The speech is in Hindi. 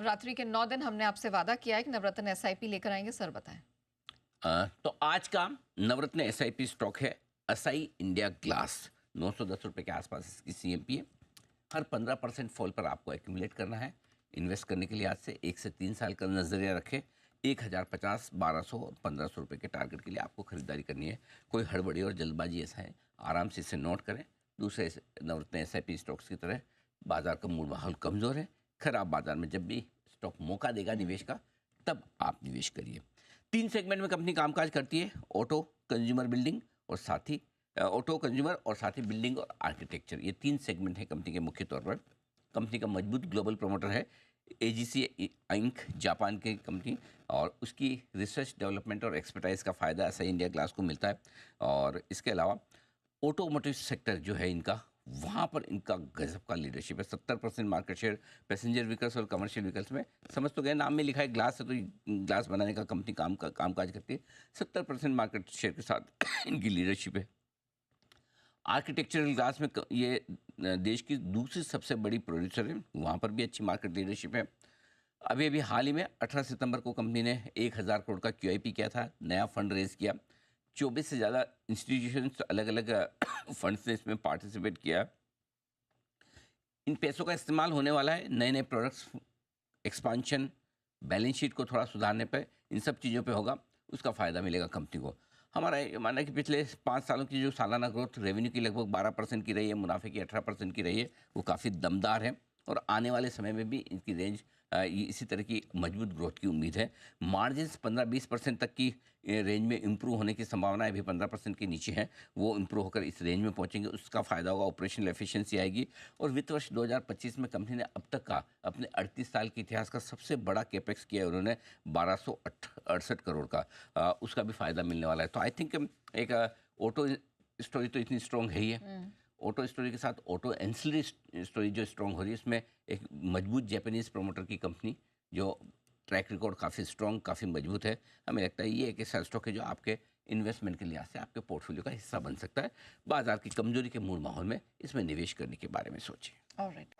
नवरात्रि के 9 दिन हमने आपसे वादा किया है कि नवरत्न एसआईपी लेकर आएंगे, सर बताएं। तो आज का नवरत्न एसआईपी स्टॉक है असाई इंडिया ग्लास। 910 रुपये के आसपास इसकी सीएमपी है। हर 15% फॉल पर आपको एक्यूमुलेट करना है। इन्वेस्ट करने के लिए आज से 1 से 3 साल का नज़रिया रखें। 1050, 1200 और 1500 रुपये के टारगेट के लिए आपको खरीदारी करनी है। कोई हड़बड़ी और जल्दबाजी ऐसा है, आराम से इसे नोट करें। दूसरे नवरत्न एसआईपी स्टॉक्स की तरह बाजार का मूड माहौल कमज़ोर है। खराब बाजार में जब भी स्टॉक मौका देगा निवेश का, तब आप निवेश करिए। 3 सेगमेंट में कंपनी कामकाज करती है, ऑटो, कंज्यूमर बिल्डिंग और साथ ही ऑटो, कंज्यूमर और साथ ही बिल्डिंग और आर्किटेक्चर। ये 3 सेगमेंट है कंपनी के मुख्य तौर पर। कंपनी का मजबूत ग्लोबल प्रमोटर है एजीसी इंक, जापान की कंपनी, और उसकी रिसर्च डेवलपमेंट और एक्सपर्टाइज का फ़ायदा ऐसा इंडिया ग्लास को मिलता है। और इसके अलावा ऑटोमोटिव सेक्टर जो है इनका, वहाँ पर इनका गजब का लीडरशिप है। 70% मार्केट शेयर पैसेंजर व्हीकल्स और कमर्शियल व्हीकल्स में। समझ तो गए, नाम में लिखा है ग्लास है, तो ग्लास बनाने का कंपनी कामकाज करती है। 70% मार्केट शेयर के साथ इनकी लीडरशिप है। आर्किटेक्चरल ग्लास में ये देश की दूसरी सबसे बड़ी प्रोड्यूसर है, वहाँ पर भी अच्छी मार्केट लीडरशिप है। अभी अभी हाल ही में 18 सितंबर को कंपनी ने 1000 करोड़ का क्यूआईपी किया था, नया फंड रेज किया। 24 से ज़्यादा इंस्टीट्यूशंस, अलग अलग फंड्स ने इसमें पार्टिसिपेट किया। इन पैसों का इस्तेमाल होने वाला है नए नए प्रोडक्ट्स, एक्सपांशन, बैलेंस शीट को थोड़ा सुधारने पे, इन सब चीज़ों पे होगा, उसका फ़ायदा मिलेगा कंपनी को। हमारा ये मानना है कि पिछले 5 सालों की जो सालाना ग्रोथ रेवेन्यू की लगभग 12% की रही है, मुनाफे की 18% की रही है, वो काफ़ी दमदार है। और आने वाले समय में भी इनकी रेंज इसी तरह की मजबूत ग्रोथ की उम्मीद है। मार्जिन्स 15-20% तक की रेंज में इम्प्रूव होने की संभावना है, अभी 15% के नीचे है, वो इम्प्रूव होकर इस रेंज में पहुंचेंगे, उसका फ़ायदा होगा, ऑपरेशनल एफिशिएंसी आएगी। और वित्त वर्ष 2025 में कंपनी ने अब तक का अपने 38 साल के इतिहास का सबसे बड़ा कैपेक्स किया है उन्होंने, 1268 करोड़ का। उसका भी फ़ायदा मिलने वाला है। तो आई थिंक एक ऑटो स्टोरी तो इतनी स्ट्रॉन्ग है ही है। ऑटो स्टोरी के साथ ऑटो एंसिलरी स्टोरी जो स्ट्रॉन्ग हो रही है, इसमें एक मजबूत जापानीज़ प्रमोटर की कंपनी जो ट्रैक रिकॉर्ड काफ़ी स्ट्रॉन्ग, काफ़ी मजबूत है। हमें लगता है ये एक ऐसा स्टॉक है जो आपके इन्वेस्टमेंट के लिहाज से आपके पोर्टफोलियो का हिस्सा बन सकता है। बाजार की कमजोरी के मूल माहौल में इसमें निवेश करने के बारे में सोचें। ऑलराइट।